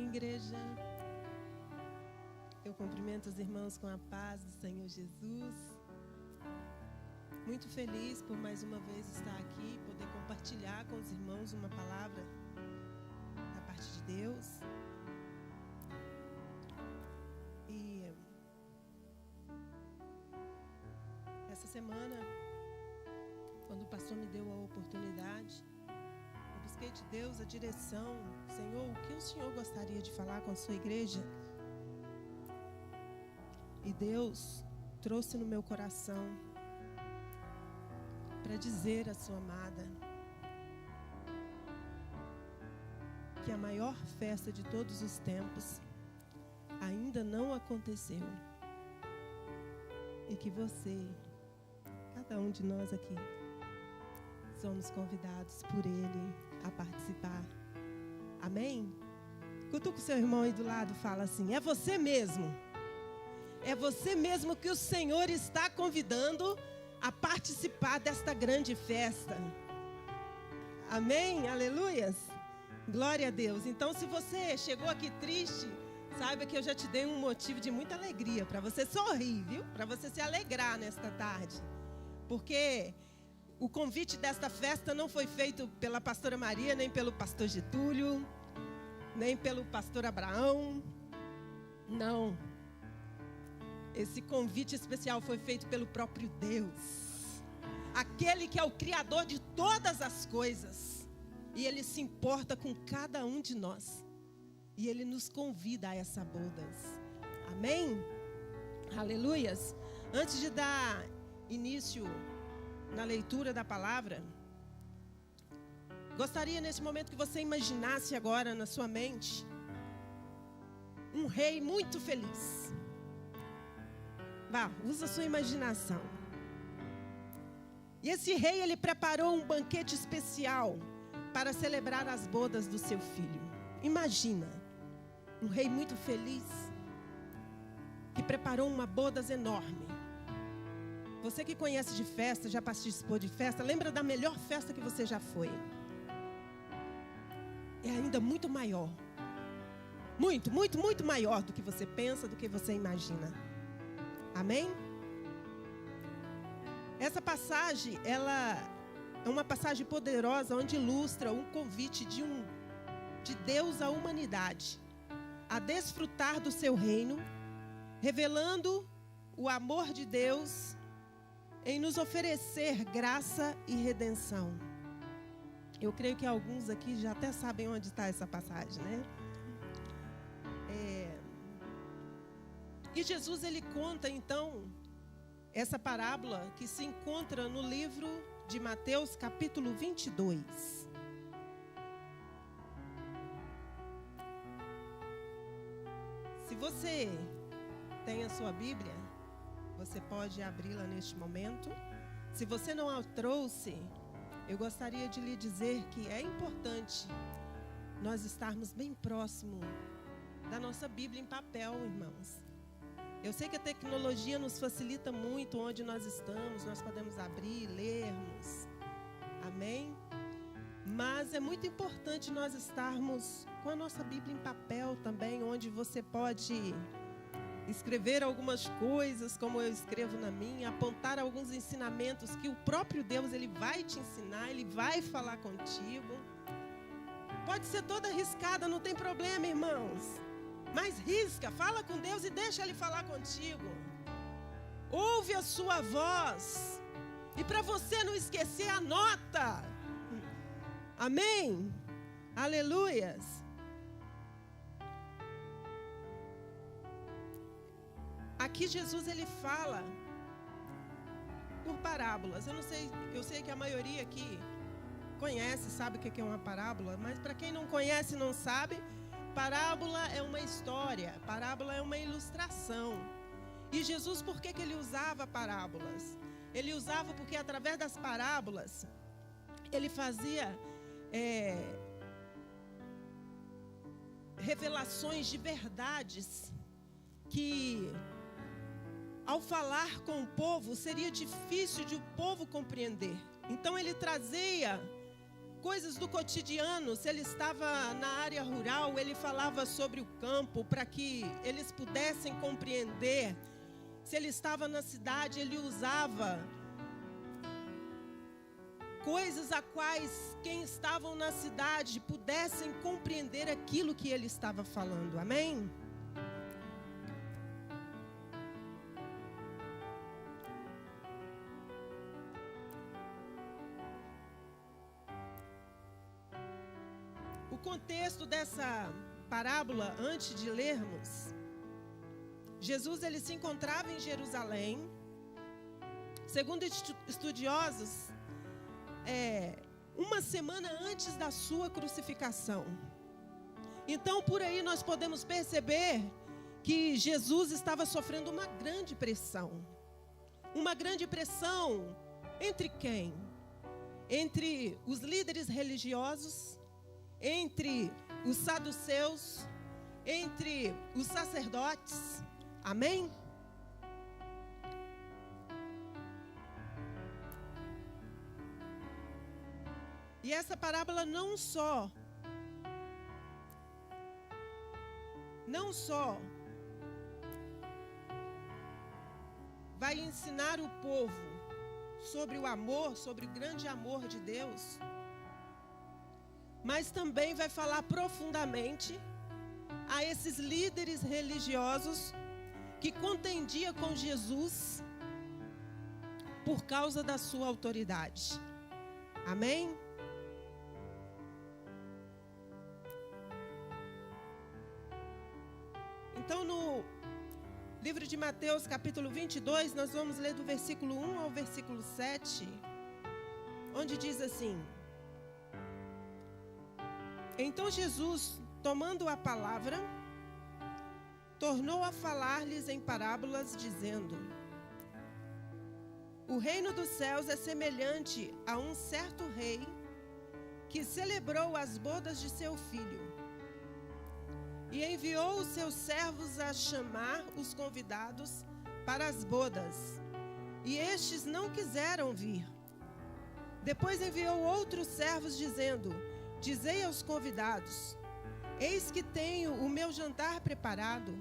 Amém, igreja? Eu cumprimento os irmãos com a paz do Senhor Jesus. Muito feliz por mais uma vez estar aqui, poder compartilhar com os irmãos uma palavra da parte de Deus. E essa semana, quando o pastor me deu a oportunidade, eu busquei de Deus a direção. Senhor, o que o Senhor gostaria de falar com a sua igreja? E Deus trouxe no meu coração para dizer à sua amada que a maior festa de todos os tempos ainda não aconteceu e que você, cada um de nós aqui, somos convidados por Ele a participar. Amém? Cutuca o seu irmão aí do lado e fala assim: é você mesmo. É você mesmo que o Senhor está convidando a participar desta grande festa. Amém? Aleluias? Glória a Deus. Então, se você chegou aqui triste, saiba que eu já te dei um motivo de muita alegria para você sorrir, viu? Para você se alegrar nesta tarde. Porque o convite desta festa não foi feito pela pastora Maria, nem pelo pastor Getúlio, nem pelo pastor Abraão. Não. Esse convite especial foi feito pelo próprio Deus, aquele que é o Criador de todas as coisas, e Ele se importa com cada um de nós, e Ele nos convida a essa bodas. Amém? Aleluias! Antes de dar início na leitura da palavra, gostaria nesse momento que você imaginasse agora na sua mente um rei muito feliz. Vá, usa a sua imaginação. E esse rei, ele preparou um banquete especial para celebrar as bodas do seu filho. Imagina, um rei muito feliz, que preparou uma bodas enorme. Você que conhece de festa, já participou de festa, lembra da melhor festa que você já foi? É ainda muito maior. Muito, muito, muito maior do que você pensa, do que você imagina. Amém? Essa passagem, ela é uma passagem poderosa onde ilustra um convite de Deus à humanidade a desfrutar do seu reino, revelando o amor de Deus em nos oferecer graça e redenção. Eu creio que alguns aqui já até sabem onde está essa passagem, né? E Jesus, ele conta, então, essa parábola que se encontra no livro de Mateus, capítulo 22. Se você tem a sua Bíblia, você pode abri-la neste momento. Se você não a trouxe, eu gostaria de lhe dizer que é importante nós estarmos bem próximo da nossa Bíblia em papel, irmãos. Eu sei que a tecnologia nos facilita muito onde nós estamos, nós podemos abrir, lermos, amém? Mas é muito importante nós estarmos com a nossa Bíblia em papel também, onde você pode escrever algumas coisas, como eu escrevo na minha, apontar alguns ensinamentos que o próprio Deus, Ele vai te ensinar, Ele vai falar contigo. Pode ser toda riscada, não tem problema, irmãos. Mas risca, fala com Deus e deixa Ele falar contigo. Ouve a sua voz. E para você não esquecer, anota. Amém? Aleluias. Aqui Jesus, ele fala por parábolas. Eu sei que a maioria aqui conhece, sabe o que é uma parábola. Mas para quem não conhece, não sabe, parábola é uma história, parábola é uma ilustração. E Jesus, por que ele usava parábolas? Ele usava porque através das parábolas, ele fazia revelações de verdades que, ao falar com o povo, seria difícil de o povo compreender. Então ele trazia coisas do cotidiano. Se ele estava na área rural, ele falava sobre o campo para que eles pudessem compreender. Se ele estava na cidade, ele usava coisas a quais quem estavam na cidade pudessem compreender aquilo que ele estava falando. Amém? O contexto dessa parábola, antes de lermos, Jesus ele se encontrava em Jerusalém. Segundo estudiosos, uma semana antes da sua crucificação. Então, por aí nós podemos perceber que Jesus estava sofrendo uma grande pressão. Uma grande pressão entre quem? Entre os líderes religiosos, entre os saduceus, entre os sacerdotes. Amém? E essa parábola não só vai ensinar o povo sobre o amor, sobre o grande amor de Deus, mas também vai falar profundamente a esses líderes religiosos que contendiam com Jesus por causa da sua autoridade. Amém? Então, no livro de Mateus, capítulo 22, nós vamos ler do versículo 1 ao versículo 7, onde diz assim: Então Jesus, tomando a palavra, tornou a falar-lhes em parábolas, dizendo: O reino dos céus é semelhante a um certo rei que celebrou as bodas de seu filho e enviou os seus servos a chamar os convidados para as bodas, e estes não quiseram vir. Depois enviou outros servos, dizendo: Dizei aos convidados: Eis que tenho o meu jantar preparado,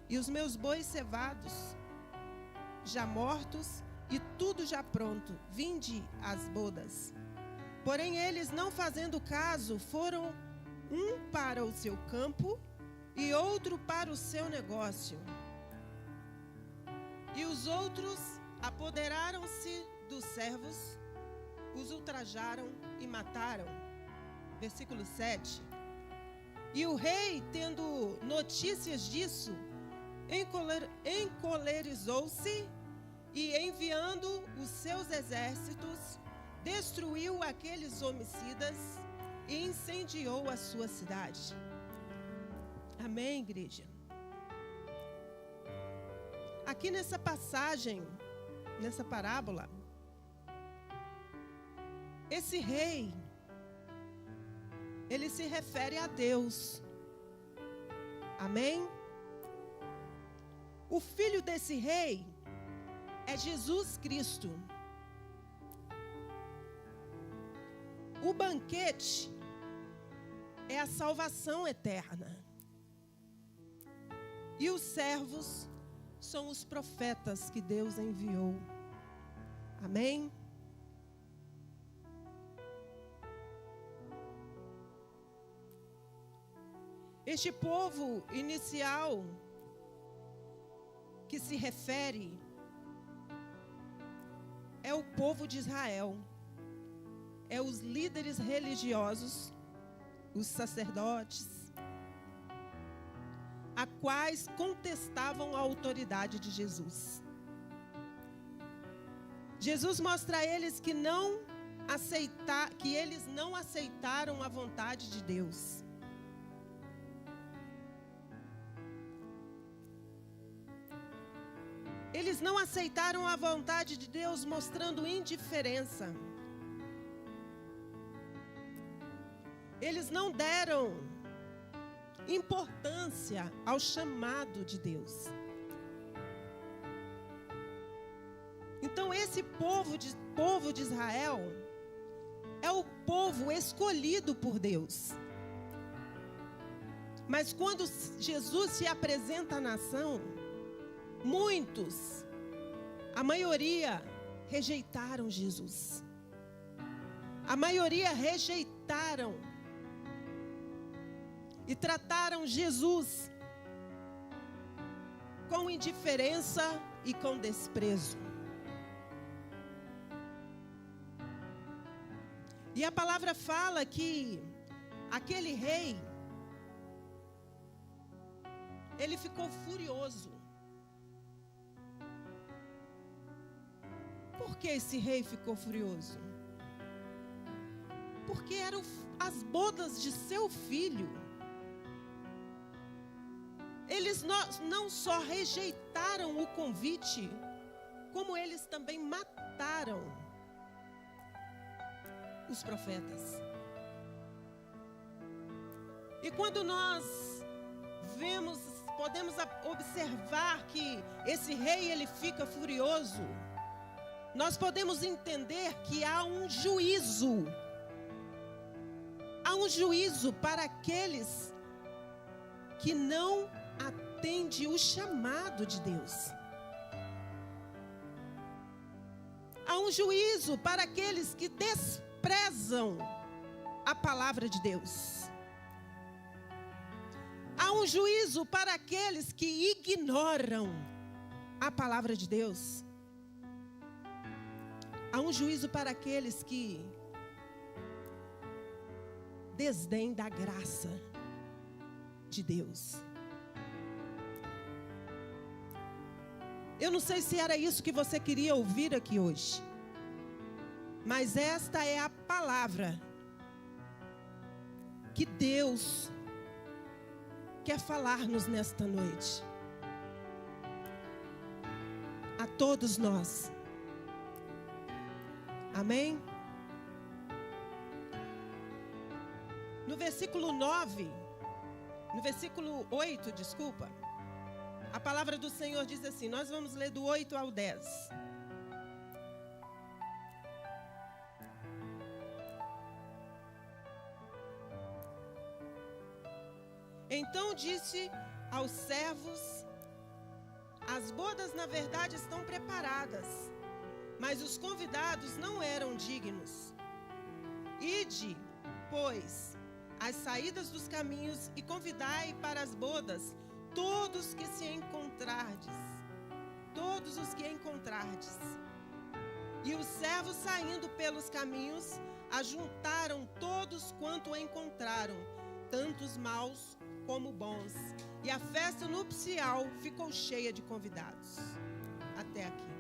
e os meus bois cevados, já mortos, e tudo já pronto. Vinde às bodas. Porém, eles, não fazendo caso, foram um para o seu campo e outro para o seu negócio. E os outros apoderaram-se dos servos, os ultrajaram e mataram. Versículo 7. E o rei, tendo notícias disso, encolerizou-se e, enviando os seus exércitos, destruiu aqueles homicidas e incendiou a sua cidade. Amém, igreja? Aqui nessa passagem, nessa parábola, esse rei, ele se refere a Deus. Amém? O filho desse rei é Jesus Cristo. O banquete é a salvação eterna. E os servos são os profetas que Deus enviou. Amém? Este povo inicial que se refere é o povo de Israel. É os líderes religiosos, os sacerdotes, a quais contestavam a autoridade de Jesus. Jesus mostra a eles que eles não aceitaram a vontade de Deus. Eles não aceitaram a vontade de Deus, mostrando indiferença. Eles não deram importância ao chamado de Deus. Então esse povo de Israel é o povo escolhido por Deus. Mas quando Jesus se apresenta à nação, muitos, a maioria, rejeitaram Jesus. A maioria rejeitaram e trataram Jesus com indiferença e com desprezo. E a palavra fala que aquele rei, ele ficou furioso. Por que esse rei ficou furioso? Porque eram as bodas de seu filho. Eles não só rejeitaram o convite, como eles também mataram os profetas. E quando nós podemos observar que esse rei, ele fica furioso, nós podemos entender que há um juízo. Há um juízo para aqueles que não atendem o chamado de Deus. Há um juízo para aqueles que desprezam a palavra de Deus. Há um juízo para aqueles que ignoram a palavra de Deus. Há um juízo para aqueles que desdém da graça de Deus. Eu não sei se era isso que você queria ouvir aqui hoje, mas esta é a palavra que Deus quer falar-nos nesta noite. A todos nós. Amém? No versículo 8, desculpa, a palavra do Senhor diz assim, nós vamos ler do 8 ao 10. Então disse aos servos, as bodas na verdade estão preparadas, mas os convidados não eram dignos. Ide, pois, às saídas dos caminhos e convidai para as bodas todos os que encontrardes. E os servos, saindo pelos caminhos, ajuntaram todos quanto encontraram, tanto os maus como bons. E a festa nupcial ficou cheia de convidados. Até aqui.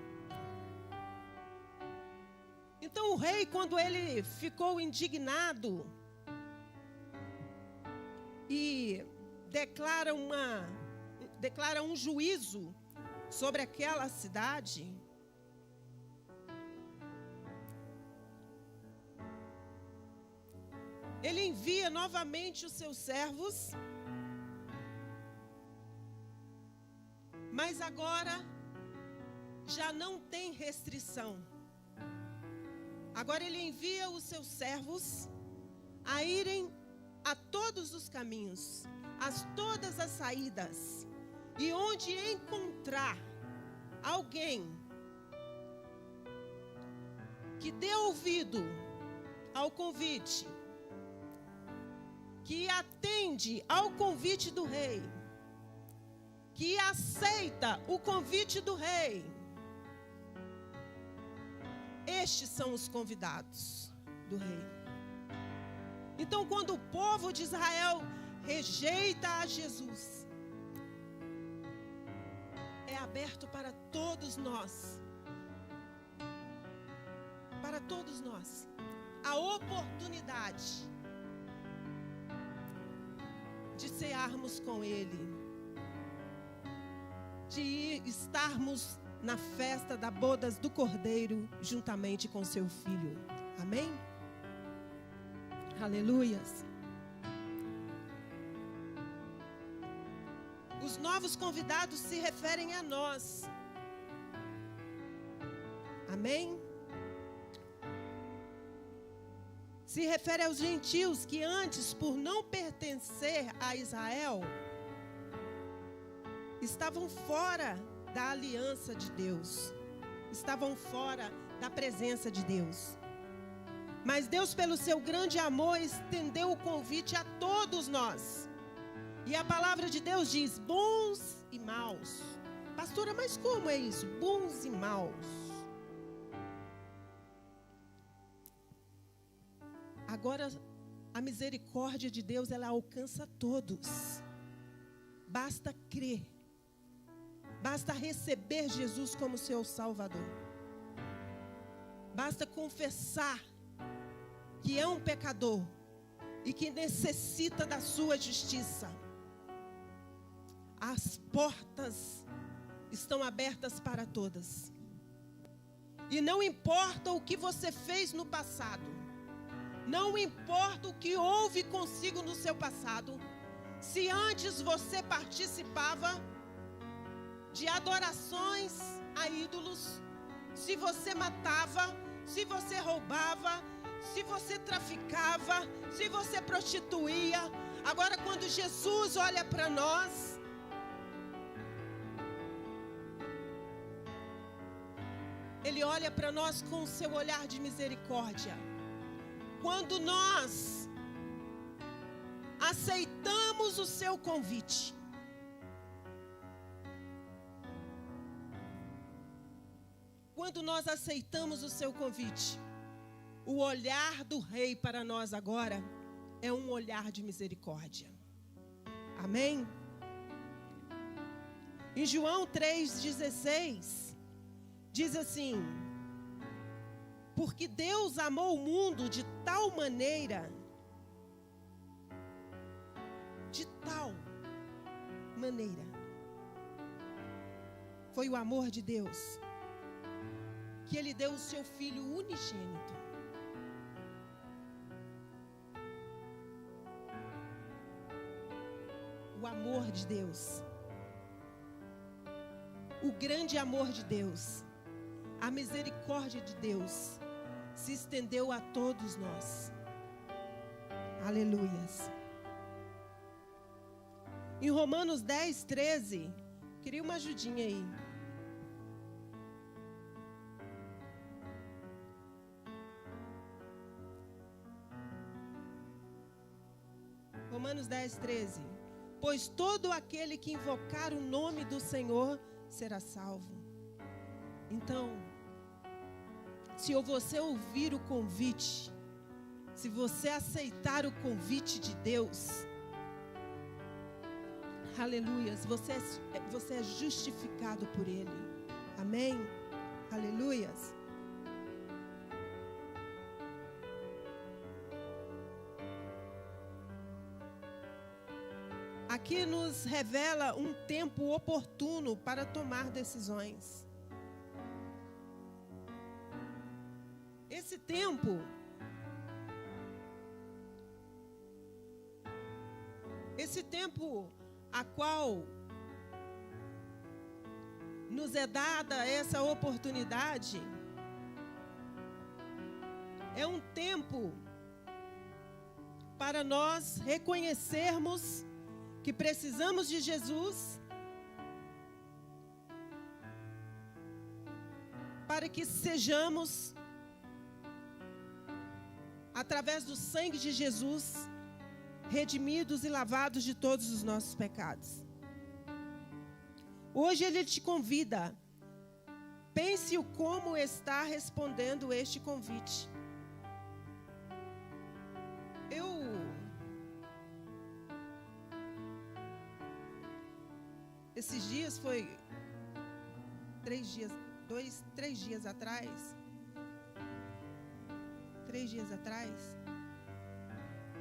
Então o rei, quando ele ficou indignado e declara um juízo sobre aquela cidade, ele envia novamente os seus servos, mas agora já não tem restrição. Agora ele envia os seus servos a irem a todos os caminhos, a todas as saídas, e onde encontrar alguém que dê ouvido ao convite, que atende ao convite do rei, que aceita o convite do rei, estes são os convidados do rei. Então, quando o povo de Israel rejeita a Jesus, é aberto para todos nós, a oportunidade de cearmos com Ele, de estarmos na festa das bodas do Cordeiro, juntamente com seu Filho. Amém? Aleluias. Os novos convidados se referem a nós. Amém? se refere aos gentios que antes, por não pertencer a Israel, estavam fora da aliança de Deus, estavam fora da presença de Deus. Mas Deus, pelo seu grande amor, estendeu o convite a todos nós. E a palavra de Deus diz: bons e maus. Pastora, mas como é isso? Bons e maus. Agora, a misericórdia de Deus, ela alcança todos. Basta crer. Basta receber Jesus como seu Salvador. Basta confessar que é um pecador e que necessita da sua justiça. As portas estão abertas para todas. E não importa o que você fez no passado, não importa o que houve consigo no seu passado, se antes você participava de adorações a ídolos, se você matava, se você roubava, se você traficava, se você prostituía. Agora, quando Jesus olha para nós, Ele olha para nós com o seu olhar de misericórdia. Quando nós aceitamos o seu convite, quando nós aceitamos o seu convite, o olhar do Rei para nós agora é um olhar de misericórdia. Amém? Em João 3,16, diz assim: porque Deus amou o mundo de tal maneira, foi o amor de Deus, que Ele deu o seu Filho unigênito. O amor de Deus, o grande amor de Deus, a misericórdia de Deus se estendeu a todos nós. Aleluias. Em Romanos 10:13, queria uma ajudinha aí. Romanos 10:13. Pois todo aquele que invocar o nome do Senhor será salvo. Então, se você ouvir o convite, se você aceitar o convite de Deus, aleluias, você é justificado por Ele. Amém? Aleluias. Aqui nos revela um tempo oportuno para tomar decisões. Esse tempo a qual nos é dada essa oportunidade, é um tempo para nós reconhecermos que precisamos de Jesus, para que sejamos, através do sangue de Jesus, redimidos e lavados de todos os nossos pecados. Hoje Ele te convida, pense o como está respondendo este convite. Esses dias foi 3 dias atrás,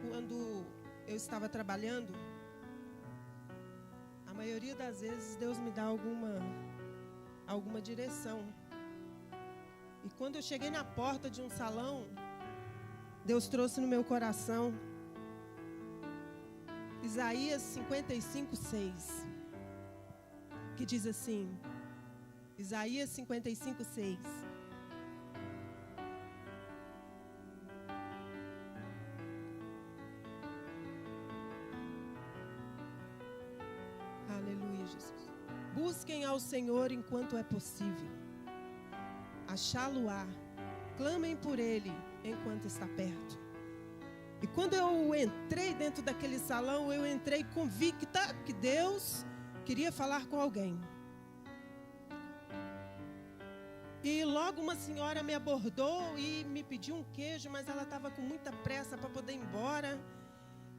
quando eu estava trabalhando, a maioria das vezes Deus me dá alguma direção. E quando eu cheguei na porta de um salão, Deus trouxe no meu coração Isaías 55:6. Que diz assim, Isaías 55:6. Busquem ao Senhor enquanto é possível. Achá-lo-á. Clamem por Ele enquanto está perto. E quando eu entrei dentro daquele salão, eu entrei convicta que Deus queria falar com alguém. E logo uma senhora me abordou e me pediu um queijo, mas ela estava com muita pressa para poder ir embora.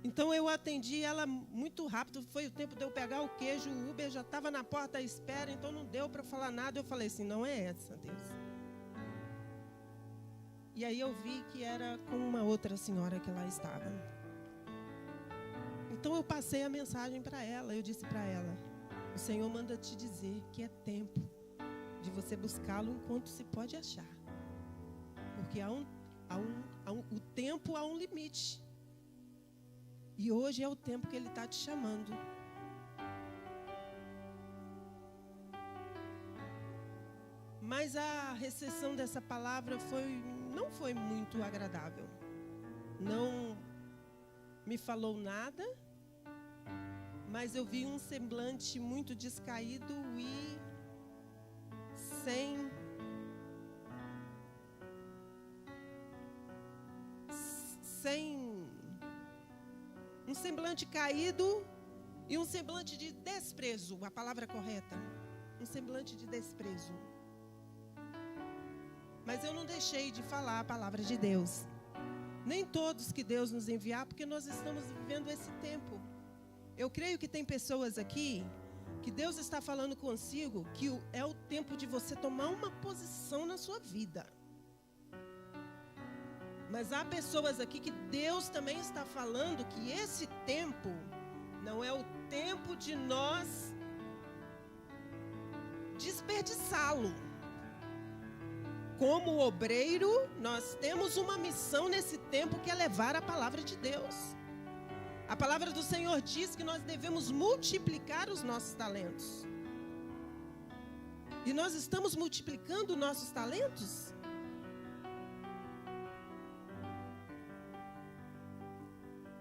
Então eu atendi ela muito rápido, foi o tempo de eu pegar o queijo, o Uber já estava na porta à espera, então não deu para falar nada. Eu falei assim, não é essa, Deus. E aí eu vi que era com uma outra senhora que lá estava. Então eu passei a mensagem para ela, eu disse para ela, o Senhor manda te dizer que é tempo de você buscá-lo enquanto se pode achar. Porque o tempo há um limite. E hoje é o tempo que Ele está te chamando. Mas a recepção dessa palavra não foi muito agradável. Não me falou nada, mas eu vi um semblante muito descaído e sem um semblante caído e um semblante de desprezo, a palavra correta, um semblante de desprezo. Mas eu não deixei de falar a palavra de Deus. Nem todos que Deus nos enviar, porque nós estamos vivendo esse tempo. Eu creio que tem pessoas aqui que Deus está falando consigo que é o tempo de você tomar uma posição na sua vida. Mas há pessoas aqui que Deus também está falando que esse tempo não é o tempo de nós desperdiçá-lo. Como obreiro, nós temos uma missão nesse tempo que é levar a palavra de Deus. A palavra do Senhor diz que nós devemos multiplicar os nossos talentos. E nós estamos multiplicando nossos talentos?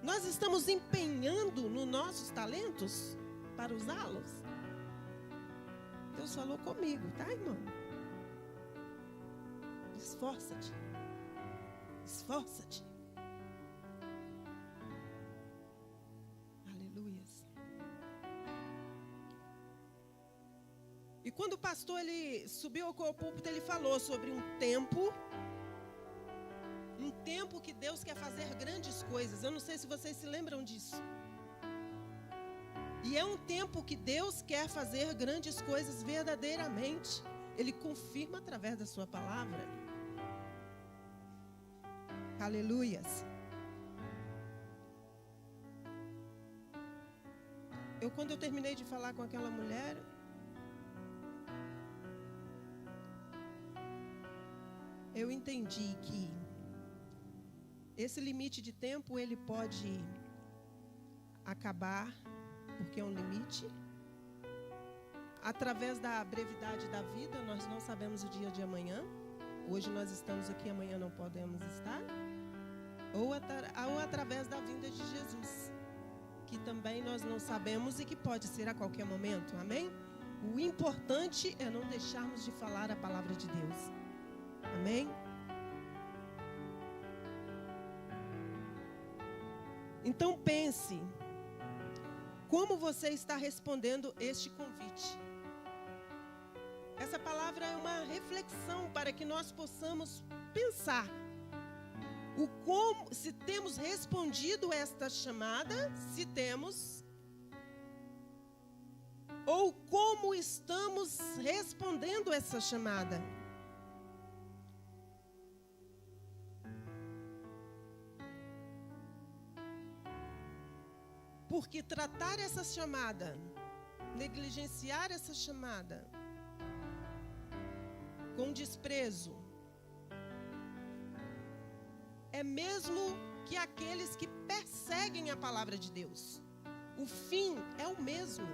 Nós estamos empenhando nos nossos talentos para usá-los? Deus falou comigo, tá, irmão? Esforça-te. Esforça-te. Aleluias. E quando o pastor ele subiu ao púlpito, ele falou sobre um tempo que Deus quer fazer grandes coisas. Eu não sei se vocês se lembram disso. E é um tempo que Deus quer fazer grandes coisas verdadeiramente. Ele confirma através da sua palavra. Aleluias. Quando eu terminei de falar com aquela mulher, eu entendi que esse limite de tempo, ele pode acabar, porque é um limite. Através da brevidade da vida, nós não sabemos o dia de amanhã. Hoje nós estamos aqui, amanhã não podemos estar. Ou através da vinda de Jesus, que também nós não sabemos e que pode ser a qualquer momento. Amém? O importante é não deixarmos de falar a palavra de Deus. Amém? Então pense, como você está respondendo este convite? Essa palavra é uma reflexão para que nós possamos pensar se temos respondido esta chamada, se temos, ou como estamos respondendo essa chamada. Porque tratar essa chamada, negligenciar essa chamada com desprezo, é mesmo que aqueles que perseguem a palavra de Deus. O fim é o mesmo.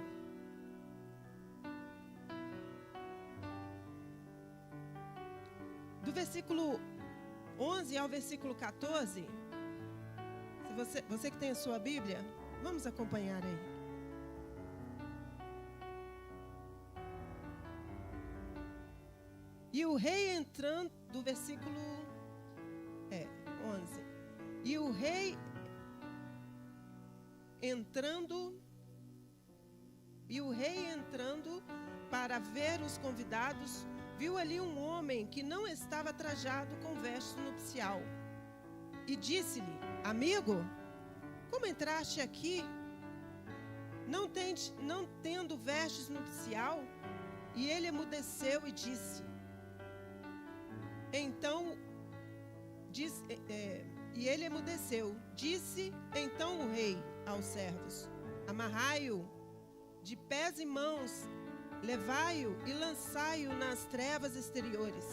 Do versículo 11 ao versículo 14, se você que tem a sua Bíblia, vamos acompanhar aí. E o rei entrando, do versículo 11. E o rei entrando para ver os convidados, viu ali um homem que não estava trajado com veste nupcial. E disse-lhe: amigo, como entraste aqui, não tendo vestes nupcial? E ele emudeceu e disse. E ele emudeceu. Disse então o rei aos servos: amarrai-o de pés e mãos, levai-o e lançai-o nas trevas exteriores.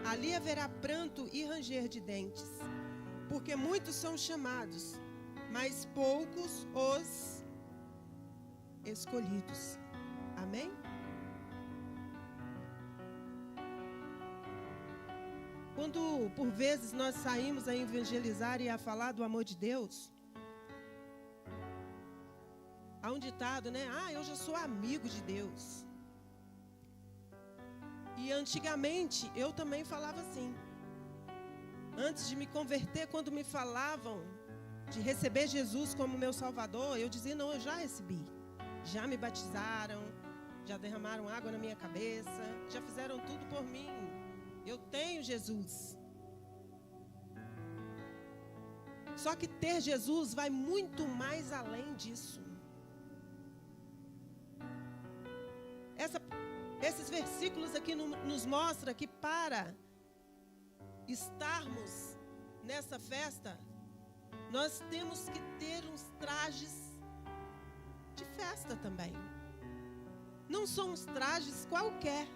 Ali haverá pranto e ranger de dentes, porque muitos são chamados, mas poucos os escolhidos. Amém? Quando, por vezes, nós saímos a evangelizar e a falar do amor de Deus, há um ditado, né? Eu já sou amigo de Deus. E antigamente, eu também falava assim. Antes de me converter, quando me falavam de receber Jesus como meu Salvador, eu dizia: não, eu já recebi. Já me batizaram, já derramaram água na minha cabeça, já fizeram tudo por mim. Eu tenho Jesus. Só que ter Jesus vai muito mais além disso. Esses versículos aqui nos mostram que para estarmos nessa festa, nós temos que ter uns trajes de festa também. Não são uns trajes qualquer.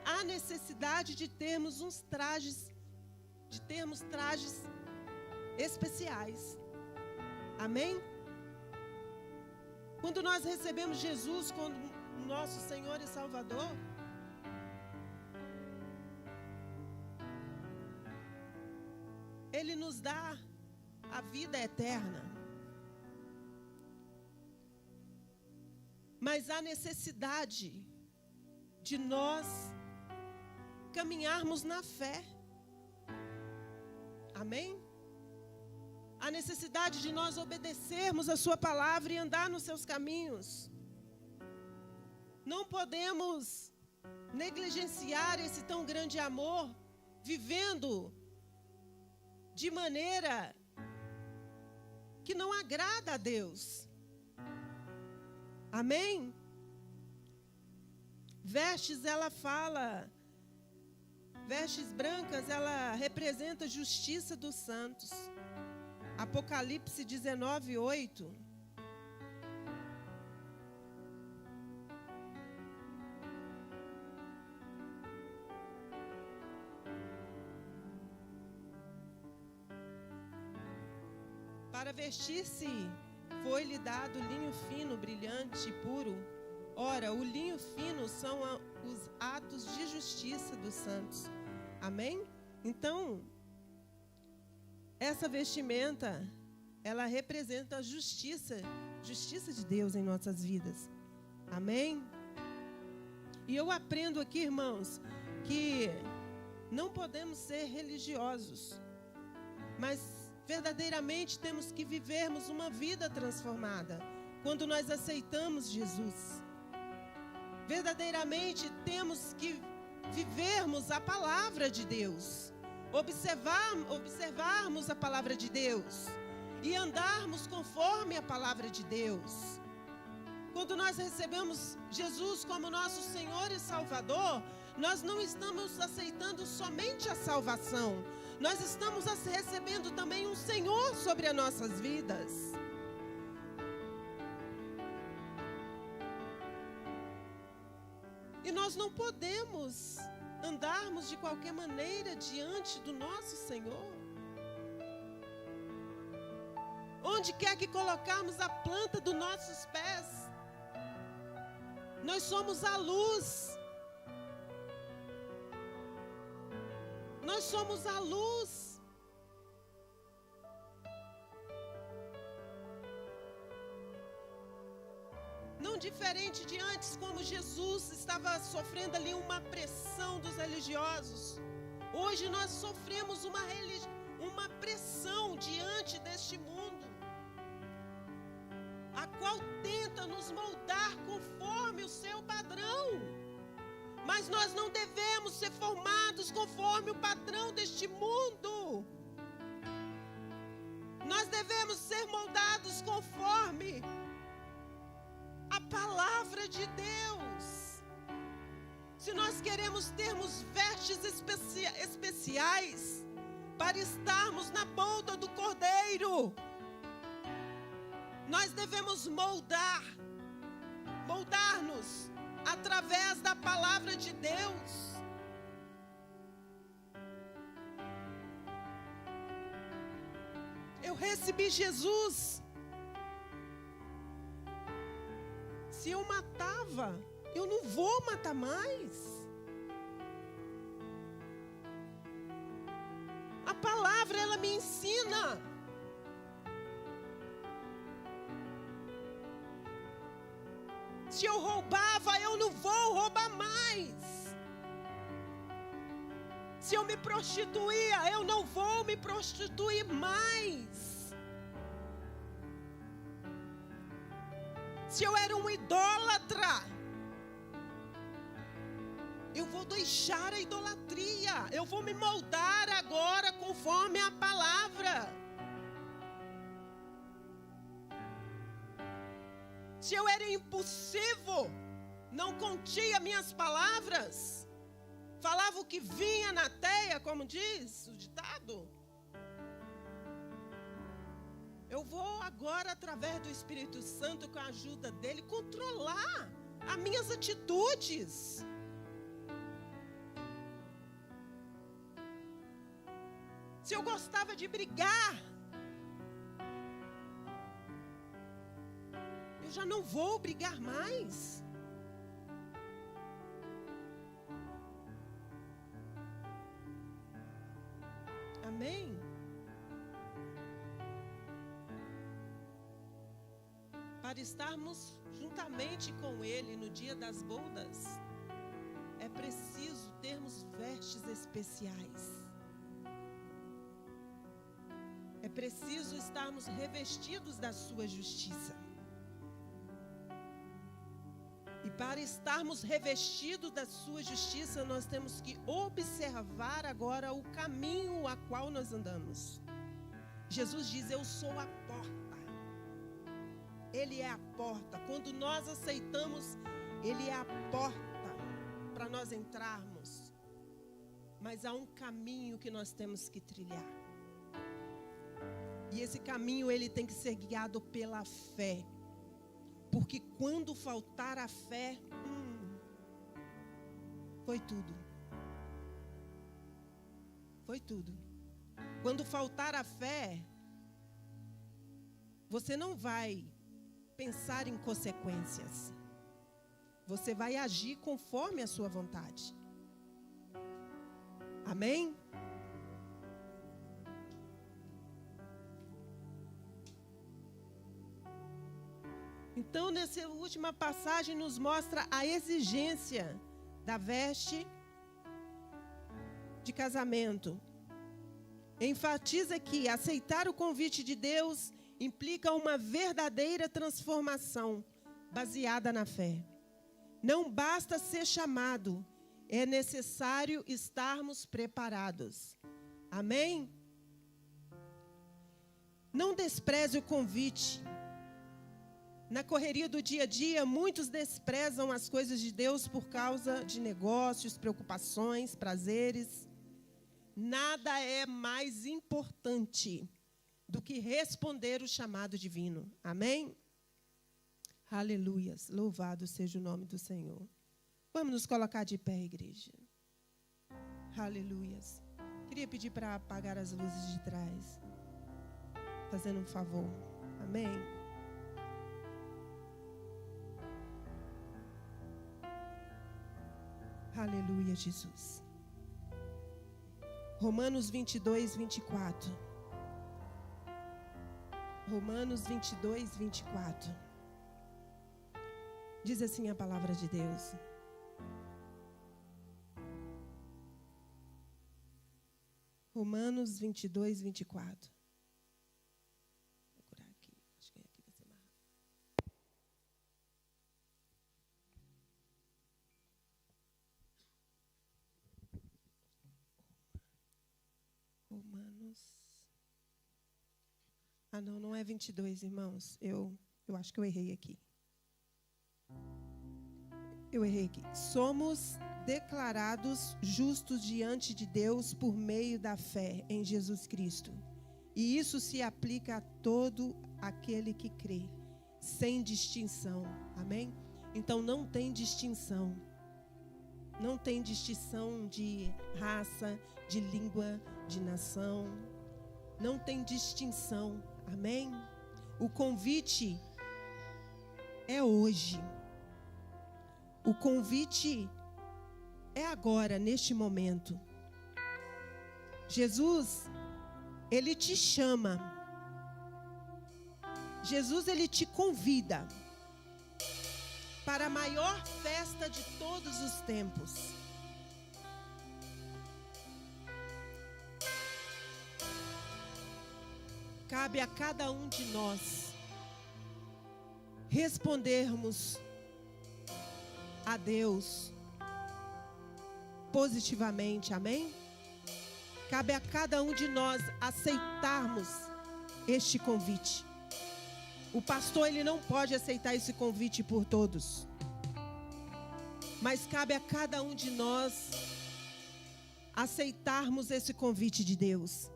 Há necessidade de termos trajes especiais. Amém? Quando nós recebemos Jesus como nosso Senhor e Salvador, Ele nos dá a vida eterna. Mas há necessidade de nós caminharmos na fé. Amém? Há necessidade de nós obedecermos a sua palavra e andar nos seus caminhos. Não podemos negligenciar esse tão grande amor, vivendo de maneira que não agrada a Deus. Amém? Vestes brancas, ela representa a justiça dos santos. Apocalipse 19:8. Para vestir-se foi-lhe dado linho fino, brilhante e puro. Ora, o linho fino são os atos de justiça dos santos. Amém? Então, essa vestimenta, ela representa a justiça de Deus em nossas vidas. Amém? E eu aprendo aqui, irmãos, que não podemos ser religiosos, mas verdadeiramente temos que vivermos uma vida transformada quando nós aceitamos Jesus. Verdadeiramente temos que vivermos a palavra de Deus, observarmos a palavra de Deus e andarmos conforme a palavra de Deus. Quando nós recebemos Jesus como nosso Senhor e Salvador, nós não estamos aceitando somente a salvação, nós estamos recebendo também um Senhor sobre as nossas vidas. E nós não podemos andarmos de qualquer maneira diante do nosso Senhor. Onde quer que colocarmos a planta dos nossos pés, nós somos a luz. Nós somos a luz. Não diferente de antes, como Jesus estava sofrendo ali uma pressão dos religiosos. Hoje nós sofremos uma pressão diante deste mundo, a qual tenta nos moldar conforme o seu padrão. Mas nós não devemos ser formados conforme o padrão deste mundo. Nós devemos ser moldados conforme a palavra de Deus. Se nós queremos termos vestes especiais para estarmos na boda do Cordeiro, nós devemos moldar-nos através da palavra de Deus. Eu recebi Jesus. Se eu matava, eu não vou matar mais. A palavra, ela me ensina. Se eu roubava, eu não vou roubar mais. Se eu me prostituía, eu não vou me prostituir mais. Se eu era um idólatra, eu vou deixar a idolatria. Eu vou me moldar agora conforme a palavra. Se eu era impulsivo, não continha minhas palavras, falava o que vinha na teia, como diz o ditado. Eu vou agora, através do Espírito Santo, com a ajuda dele, controlar as minhas atitudes. Se eu gostava de brigar, eu já não vou brigar mais. Amém? Para estarmos juntamente com Ele no dia das bodas, é preciso termos vestes especiais. É preciso estarmos revestidos da sua justiça. E para estarmos revestidos da sua justiça, nós temos que observar agora o caminho a qual nós andamos. Jesus diz: eu sou a porta. Ele é a porta. Quando nós aceitamos, Ele é a porta para nós entrarmos. Mas há um caminho que nós temos que trilhar. E esse caminho, ele tem que ser guiado pela fé. Porque quando faltar a fé, foi tudo. Foi tudo. Quando faltar a fé, você não vai pensar em consequências. Você vai agir conforme a sua vontade. Amém? Então, nessa última passagem nos mostra a exigência da veste de casamento. Enfatiza que aceitar o convite de Deus implica uma verdadeira transformação baseada na fé. Não basta ser chamado, é necessário estarmos preparados. Amém? Não despreze o convite. Na correria do dia a dia, muitos desprezam as coisas de Deus por causa de negócios, preocupações, prazeres. Nada é mais importante do que responder o chamado divino. Amém? Aleluias. Louvado seja o nome do Senhor. Vamos nos colocar de pé, igreja. Aleluias. Queria pedir para apagar as luzes de trás. Fazendo um favor. Amém? Aleluia, Jesus. Romanos 22, 24. Romanos 22, 24. Diz assim a palavra de Deus. Romanos 22, 24. Vou procurar aqui. Acho que é aqui vai ser mais rápido. Romanos. Não é 22, irmãos. Eu acho que eu errei aqui. Somos declarados justos diante de Deus por meio da fé em Jesus Cristo. E isso se aplica a todo aquele que crê, sem distinção. Amém? Então não tem distinção. Não tem distinção de raça, de língua, de nação. Não tem distinção. Amém? O convite é hoje. O convite é agora, neste momento. Jesus, Ele te chama. Jesus, Ele te convida para a maior festa de todos os tempos. Cabe a cada um de nós respondermos a Deus positivamente, amém? Cabe a cada um de nós aceitarmos este convite. O pastor, ele não pode aceitar esse convite por todos, mas cabe a cada um de nós aceitarmos esse convite de Deus.